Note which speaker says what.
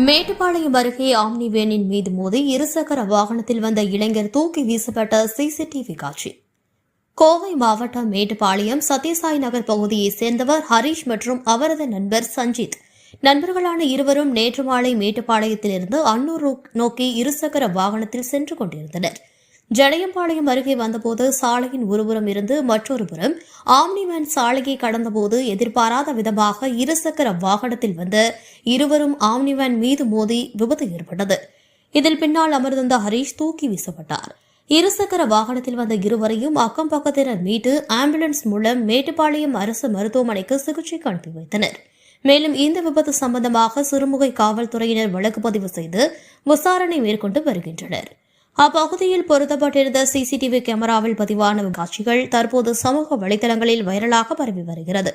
Speaker 1: மேட்டுப்பாளையம் அருகே ஆம்னி வேனின் மீது மோதி இருசக்கர வாகனத்தில் வந்த இளைஞர் தூக்கி வீசப்பட்ட சிசிடிவி காட்சி. கோவை மாவட்டம் மேட்டுப்பாளையம் சத்யசாய் நகர் பகுதியைச் சேர்ந்தவர் ஹரீஷ் மற்றும் அவரது நண்பர் சஞ்சித். நண்பர்களான இருவரும் நேற்று மாலை மேட்டுப்பாளையத்திலிருந்து அன்னூர் நோக்கி இருசக்கர வாகனத்தில் சென்று கொண்டிருந்தனர். ஜடையம்பாளையம் அருகே வந்தபோது சாலையின் ஒருபுறம் இருந்து மற்றொரு புறம் ஆம்னி வேன் சாலையை கடந்தபோது எதிர்பாராத விதமாக இருசக்கர வாகனத்தில் வந்த இருவரும் ஆம்னி வேன் மீது மோதி விபத்து ஏற்பட்டது. இதில் பின்னால் அமர்ந்திருந்த ஹரீஷ் தூக்கி வீசப்பட்டார். இருசக்கர வாகனத்தில் வந்த இருவரையும் அக்கம் பக்கத்தினர் மீட்டு ஆம்புலன்ஸ் மூலம் மேட்டுப்பாளையம் அரசு மருத்துவமனைக்கு சிகிச்சைக்கு அனுப்பி வைத்தனர். மேலும் இந்த விபத்து சம்பந்தமாக சிறுமுகை காவல்துறையினர் வழக்கு பதிவு செய்து விசாரணை மேற்கொண்டு வருகின்றனர். அப்பகுதியில் பொருத்தப்பட்டிருந்த சிசிடிவி கேமராவில் பதிவான காட்சிகள் தற்போது சமூக வலைதளங்களில் வைரலாக பரவி வருகிறது.